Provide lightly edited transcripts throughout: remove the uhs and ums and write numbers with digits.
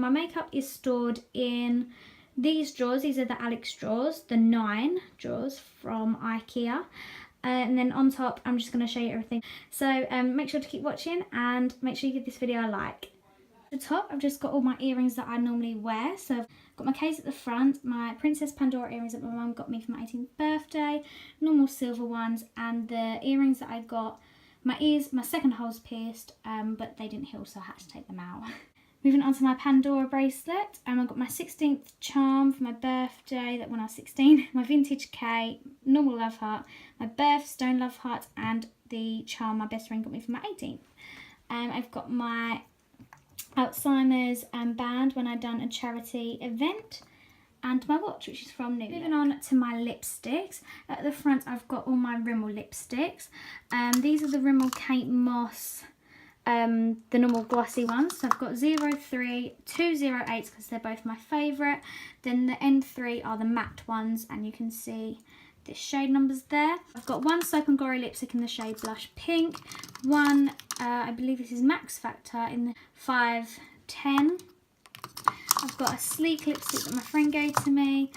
my makeup is stored in these drawers. These are the Alex drawers, the 9 drawers from IKEA. And then on top, I'm just going to show you everything. So make sure to keep watching and make sure you give this video a like. At the top, I've just got all my earrings that I normally wear. So I've got my case at the front, my Princess Pandora earrings that my mum got me for my 18th birthday, normal silver ones, and the earrings that I got, my ears, my second hole's pierced, but they didn't heal, so I had to take them out. Moving on to my Pandora bracelet, I got my 16th charm for my birthday, that when I was 16, my vintage K, normal love heart, my birthstone love heart, and the charm my best friend got me for my 18th. I've got my Alzheimer's band when I'd done a charity event, and my watch, which is from New. Moving on to my lipsticks. At the front, I've got all my Rimmel lipsticks. These are the Rimmel Kate Moss, the normal glossy ones. So I've got 03, 208s because they're both my favourite. Then the N3 are the matte ones, and you can see the shade numbers there. I've got one Soap and Glory lipstick in the shade Blush Pink, one I believe this is Max Factor in the 510. I've got a sleek lipstick that my friend gave to me.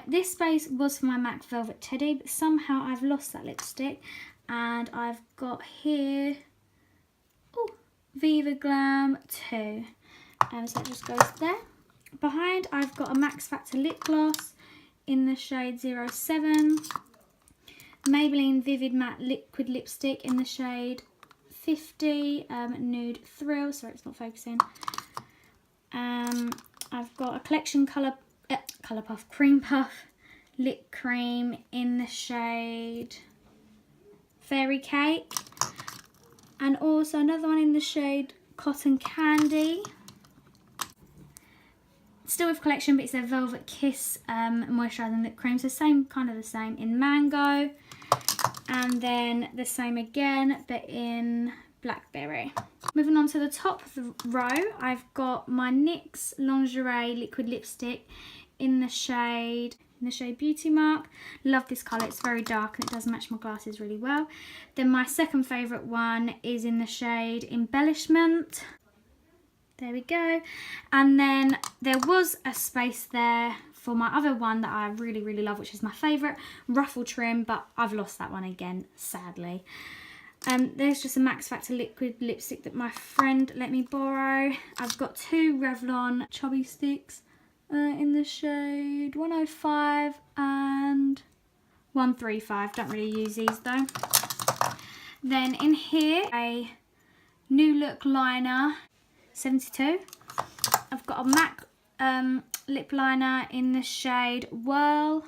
This space was for my MAC Velvet Teddy, but somehow I've lost that lipstick, and I've got here Viva Glam 2, so that just goes there. Behind, I've got a Max Factor lip gloss in the shade 07, Maybelline Vivid Matte Liquid Lipstick in the shade 50, Nude Thrill, sorry it's not focusing. I've got a Collection Colourpuff Cream Puff Lip Cream in the shade Fairy Cake, and also another one in the shade Cotton Candy. Still with Collection, but it's their Velvet Kiss moisturising lip cream, so same, kind of the same in Mango, and then the same again but in Blackberry. Moving on to the top of the row, I've got my NYX Lingerie liquid lipstick in the shade Beauty Mark. Love this colour, it's very dark and it does match my glasses really well. Then my second favourite one is in the shade Embellishment. There we go. And then there was a space there for my other one that I really, really love, which is my favourite, Ruffle Trim, but I've lost that one again, sadly. There's just a Max Factor liquid lipstick that my friend let me borrow. I've got two Revlon chubby sticks in the shade 105 and 135. Don't really use these though. Then in here, a New Look liner 72. I've got a MAC lip liner in the shade Whirl.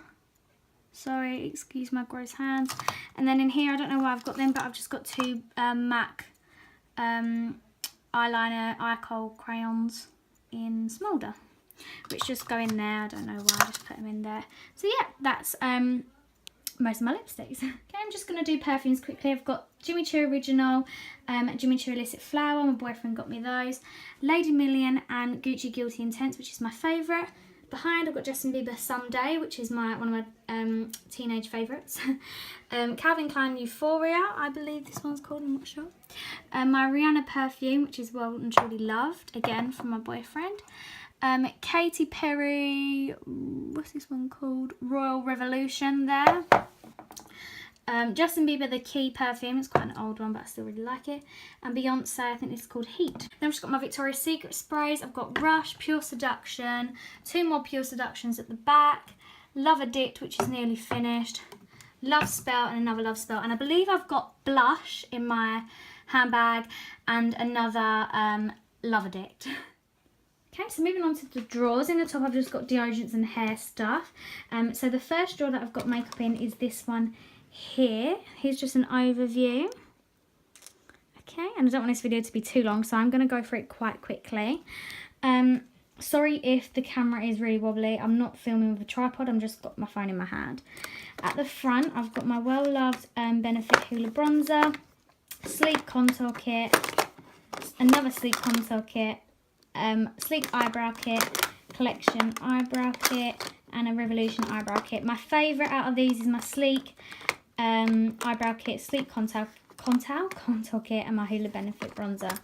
Sorry, excuse my gross hands. And then in here, I don't know why I've got them, but I've just got two MAC eyeliner eye kohl crayons in Smolder, which just go in there. I don't know why, I just put them in there. So yeah, that's most of my lipsticks. Okay, I'm just going to do perfumes quickly. I've got Jimmy Choo Original, Jimmy Choo Illicit Flower, my boyfriend got me those, Lady Million and Gucci Guilty Intense, which is my favourite. Behind, I've got Justin Bieber Someday, which is one of my teenage favourites. Calvin Klein Euphoria, I believe this one's called, I'm not sure. My Rihanna Perfume, which is well and truly loved, again from my boyfriend. Katy Perry, what's this one called? Royal Revolution there. Justin Bieber The Key Perfume, it's quite an old one but I still really like it. And Beyonce, I think this is called Heat. Then I've just got my Victoria's Secret sprays. I've got Rush, Pure Seduction, two more Pure Seductions at the back, Love Addict, which is nearly finished, Love Spell and another Love Spell, and I believe I've got Blush in my handbag and another Love Addict. Okay, so moving on to the drawers. In the top I've just got deodorants and hair stuff. So the first drawer that I've got makeup in is this one here. Here's just an overview. Okay, and I don't want this video to be too long, so I'm going to go for it quite quickly. Sorry if the camera is really wobbly. I'm not filming with a tripod, I'm just got my phone in my hand. At the front I've got my well-loved Benefit Hoola Bronzer, Sleek Contour Kit, another Sleek Contour Kit, Sleek Eyebrow Kit, Collection Eyebrow Kit, and a Revolution Eyebrow Kit. My favourite out of these is my Sleek Eyebrow Kit, Sleek Contour Kit, and my Hoola Benefit Bronzer.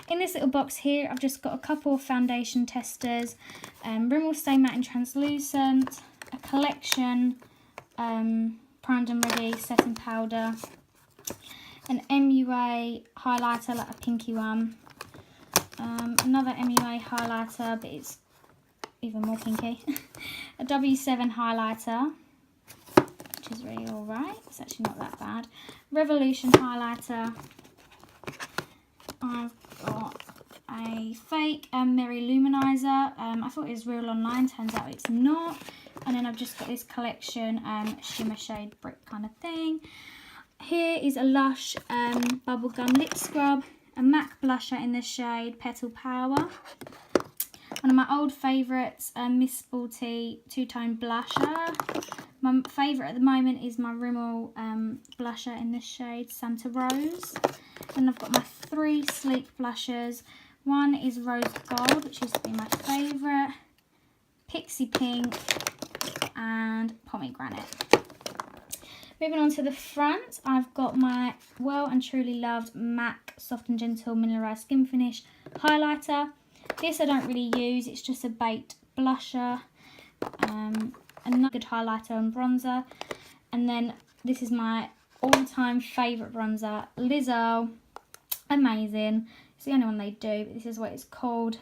In this little box here, I've just got a couple of foundation testers, Rimmel Stay Matte and Translucent, a collection, primed and ready setting powder, an MUA highlighter, like a pinky one, another MUA highlighter, but it's even more pinky, a W7 highlighter, which is really alright, it's actually not that bad, Revolution highlighter, I've got a fake Merry Luminizer, I thought it was real online, turns out it's not, and then I've just got this collection shimmer shade brick kind of thing. Here is a Lush Bubblegum Lip Scrub, a MAC blusher in the shade Petal Power. One of my old favourites, Miss Sporty two-tone blusher. My favourite at the moment is my Rimmel blusher in the shade Santa Rose. And I've got my 3 sleek blushers. One is Rose Gold, which used to be my favourite, Pixie Pink, and Pomegranate. Moving on to the front, I've got my well and truly loved MAC Soft and Gentle Mineralised Skin Finish highlighter. This I don't really use, it's just a baked blusher, another good highlighter and bronzer. And then this is my all-time favourite bronzer, Lizzo, amazing. It's the only one they do, but this is what it's called.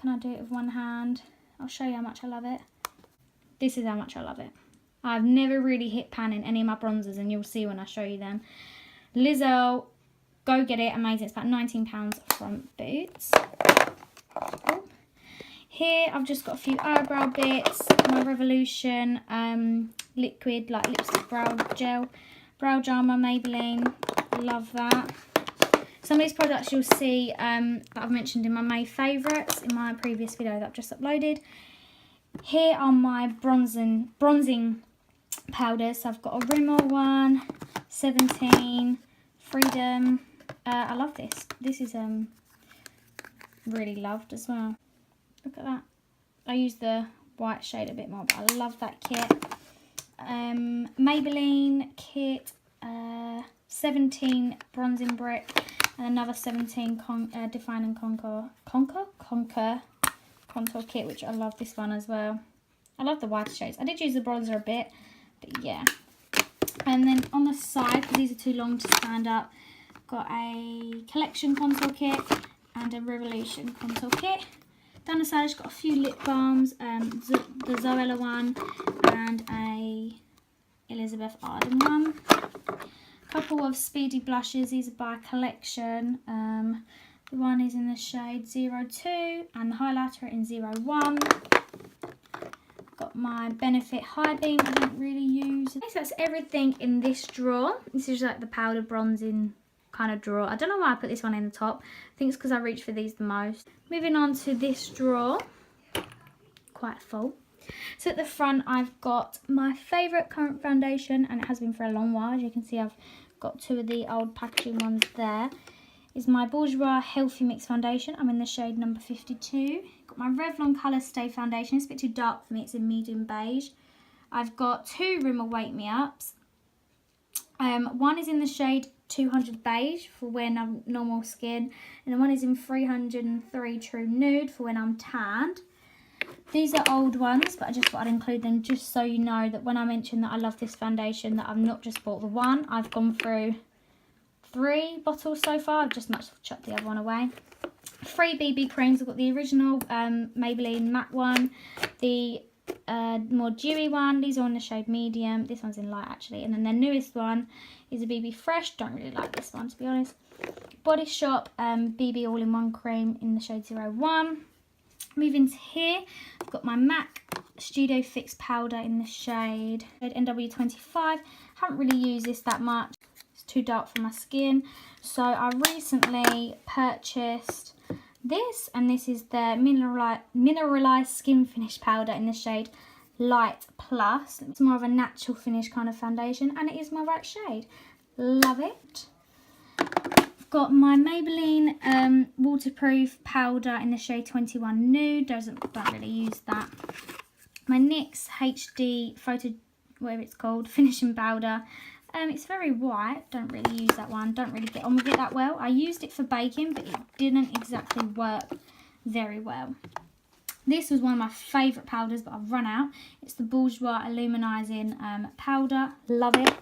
Can I do it with one hand? I'll show you how much I love it. This is how much I love it. I've never really hit pan in any of my bronzers, and you'll see when I show you them. Lizzo, go get it, amazing. It's about £19 from Boots. Oh. Here I've just got a few eyebrow bits, my Revolution liquid, like lipstick brow gel my Maybelline, love that. Some of these products you'll see that I've mentioned in my May favourites in my previous video that I've just uploaded. Here are my bronzing powders. So I've got a Rimmel one, 17, Freedom. I love this. This is really loved as well. Look at that. I use the white shade a bit more, but I love that kit. Maybelline kit, 17 bronzing brick, and another 17 Define and Conquer contour kit, which I love this one as well. I love the white shades. I did use the bronzer a bit, but yeah. And then on the side, because these are too long to stand up, got a collection contour kit and a Revolution contour kit. Down the side, I've got a few lip balms, the Zoella one and a Elizabeth Arden one. A couple of speedy blushes. These are by collection. The one is in the shade 02 and the highlighter in 01. Got my Benefit High Beam I don't really use. Okay, so that's everything in this drawer. This is like the powder bronzing kind of drawer. I don't know why I put this one in the top. I think it's because I reach for these the most. Moving on to this drawer. Quite full. So at the front I've got my favourite current foundation, and it has been for a long while. As you can see, I've got 2 of the old packaging ones there. Is my Bourjois Healthy Mix foundation. I'm in the shade number 52. Got my Revlon Colour Stay foundation. It's a bit too dark for me. It's in medium beige. I've got 2 Rimmel Wake Me Ups. One is in the shade 200 beige for when I'm normal skin, and the one is in 303 True Nude for when I'm tanned. These are old ones, but I just thought I'd include them just so you know that when I mention that I love this foundation, that I've not just bought the one. I've gone through 3 bottles so far. I've just much chucked the other one away. 3 BB creams. I've got the original Maybelline matte one, the more dewy one. These are in the shade medium. This one's in light actually. And then the newest one is a BB Fresh. Don't really like this one, to be honest. Body Shop BB All-in-One cream in the shade 01. Moving to here, I've got my MAC Studio Fix powder in the shade NW25. Haven't really used this that much. It's too dark for my skin. So I recently purchased this, and this is the Mineralized Skin Finish powder in the shade Light Plus. It's more of a natural finish kind of foundation, and it is my right shade. Love it. I've got my Maybelline waterproof powder in the shade 21 Nude. Don't really use that. My NYX HD Photo, whatever it's called, finishing powder. It's very white. Don't really use that one. Don't really get on with it that well. I used it for baking, but it didn't exactly work very well. This was one of my favourite powders, but I've run out. It's the Bourjois Illuminizing powder. Love it.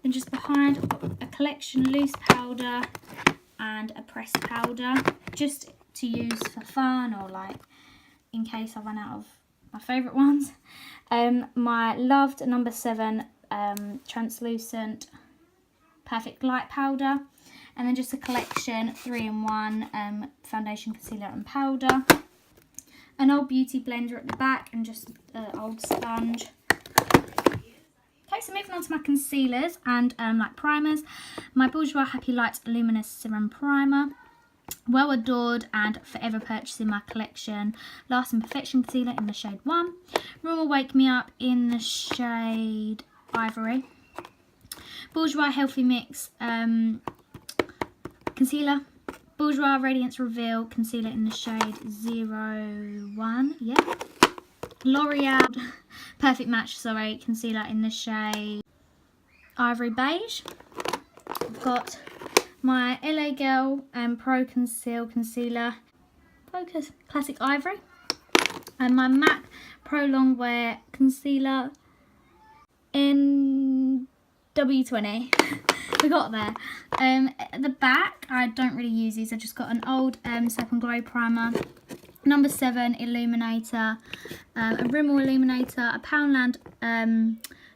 And just behind, I've got a collection loose powder and a pressed powder, just to use for fun or like in case I run out of my favourite ones. My loved number 7 translucent perfect light powder, and then just a collection 3-in-1 foundation, concealer and powder. An old beauty blender at the back and just an old sponge. Okay, so moving on to my concealers and like primers. My Bourjois Happy Light Luminous Serum Primer. Well adored and forever purchasing my collection. Lasting Perfection Concealer in the shade 1. Rimmel Wake Me Up in the shade Ivory. Bourjois Healthy Mix Concealer. Bourjois Radiance Reveal Concealer in the shade 01. Yeah. L'Oreal Perfect Match, concealer in the shade Ivory Beige. I've got my LA Girl Pro Conceal Concealer, Focus Classic Ivory. And my MAC Pro Longwear Concealer in W20. We got there. At the back, I don't really use these. I just got an old Soap and Glow primer, number 7 illuminator, a Rimmel illuminator, a Poundland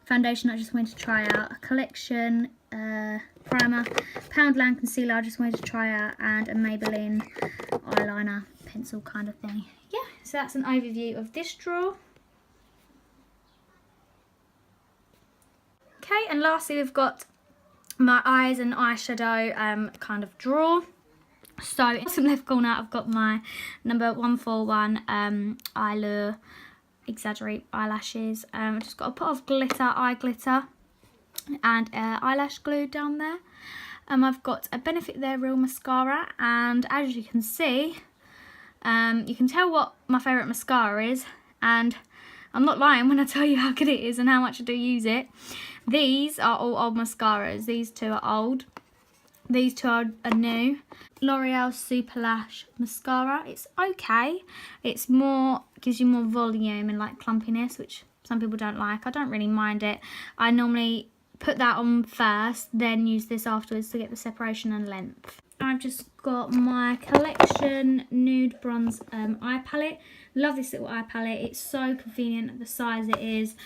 foundation I just wanted to try out, a collection primer, Poundland concealer I just wanted to try out, and a Maybelline eyeliner pencil kind of thing. Yeah, so that's an overview of this drawer. Okay, and lastly we've got my eyes and eyeshadow kind of drawer. So in the left corner I've got my number 141 Eyelure Exaggerate eyelashes. I've just got a pot of glitter, eye glitter, and eyelash glue down there. I've got a Benefit They're Real mascara, and as you can see, you can tell what my favourite mascara is, and I'm not lying when I tell you how good it is and how much I do use it. These are all old mascaras. These two are old. These two are new. L'Oreal Super Lash Mascara. It's okay. It's more, gives you more volume and like clumpiness, which some people don't like. I don't really mind it. I normally put that on first, then use this afterwards to get the separation and length. I've just got my collection nude bronze eye palette. Love this little eye palette. It's so convenient at the size it is,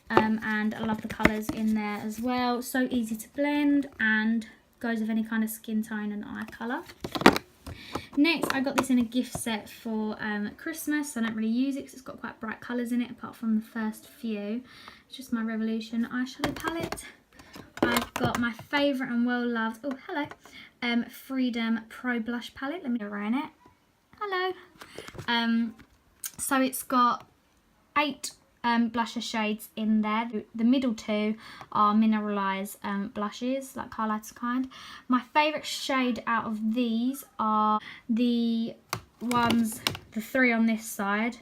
and I love the colours in there as well. So easy to blend and goes with any kind of skin tone and eye colour. Next, I got this in a gift set for Christmas. I don't really use it because it's got quite bright colours in it, apart from the first few. It's just my Revolution eyeshadow palette. I've got my favourite and well-loved, oh hello, Freedom Pro Blush palette. Let me go around it. Hello. So it's got 8 blusher shades in there. The middle 2 are mineralised blushes, like highlighter kind. My favourite shade out of these are the ones, the 3 on this side,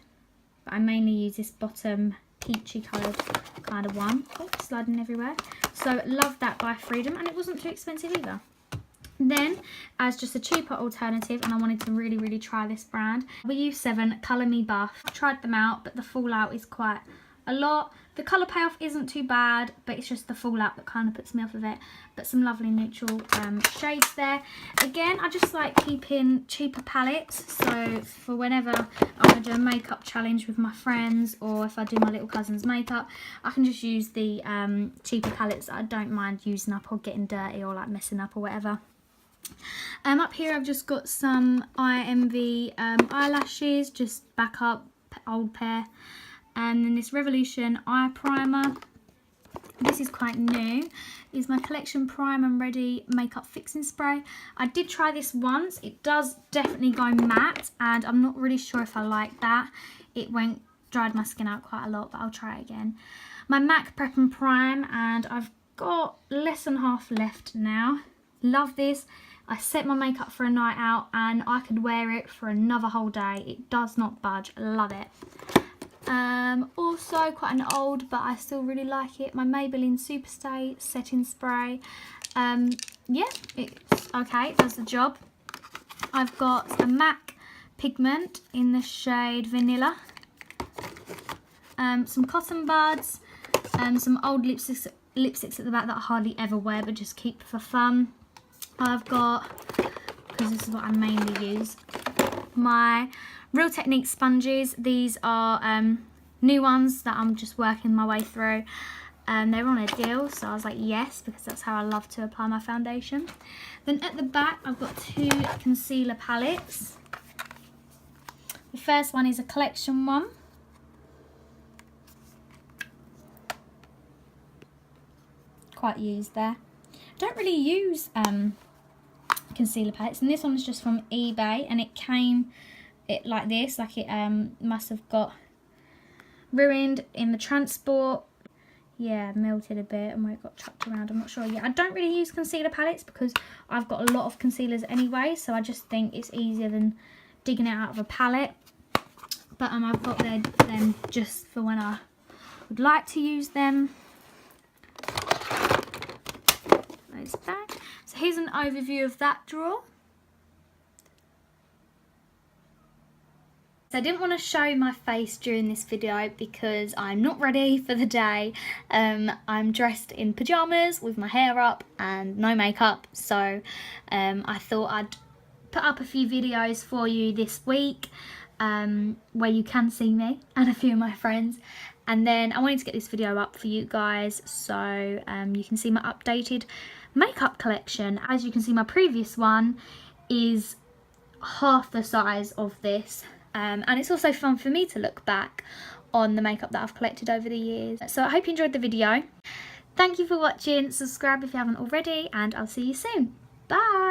but I mainly use this bottom peachy coloured kind of one. Oh, sliding everywhere. So love that by Freedom, and it wasn't too expensive either. Then, as just a cheaper alternative, and I wanted to really try this brand, WU7 Colour Me Buff. I've tried them out, but the fallout is quite a lot. The colour payoff isn't too bad, but it's just the fallout that kind of puts me off of it. But some lovely neutral shades there. Again, I just like keeping cheaper palettes, so for whenever I want to do a makeup challenge with my friends, or if I do my little cousin's makeup, I can just use the cheaper palettes that I don't mind using up or getting dirty or like messing up or whatever. Up here I've just got some IMV eyelashes, just back up, old pair. And then this Revolution eye primer. This is quite new. Is my Collection Prime and Ready makeup fixing spray. I did try this once. It does definitely go matte, and I'm not really sure if I like that. It dried my skin out quite a lot, but I'll try it again. My MAC Prep and Prime, and I've got less than half left now. Love this. I set my makeup for a night out and I could wear it for another whole day. It does not budge. Love it. Also quite an old, but I still really like it, my Maybelline Superstay setting spray. Yeah, it's okay, it does the job. I've got a MAC pigment in the shade Vanilla, some cotton buds, some old lipsticks at the back that I hardly ever wear but just keep for fun. I've got, because this is what I mainly use, my Real Technique sponges. These are new ones that I'm just working my way through. They were on a deal, so I was like yes, because that's how I love to apply my foundation. Then at the back I've got two concealer palettes. The first one is a collection one. Quite used there. Don't really use concealer palettes, and this one's just from eBay, and it came like this, like it must have got ruined in the transport. Yeah, melted a bit and where it got chucked around, I'm not sure. Yeah, I don't really use concealer palettes because I've got a lot of concealers anyway, so I just think it's easier than digging it out of a palette. But I've got them just for when I would like to use them. Those back. So here's an overview of that drawer. So I didn't want to show my face during this video because I'm not ready for the day. I'm dressed in pyjamas with my hair up and no makeup, so I thought I'd put up a few videos for you this week where you can see me and a few of my friends, and then I wanted to get this video up for you guys so you can see my updated makeup collection. As you can see, my previous one is half the size of this. And it's also fun for me to look back on the makeup that I've collected over the years. So I hope you enjoyed the video. Thank you for watching. Subscribe if you haven't already, and I'll see you soon. Bye!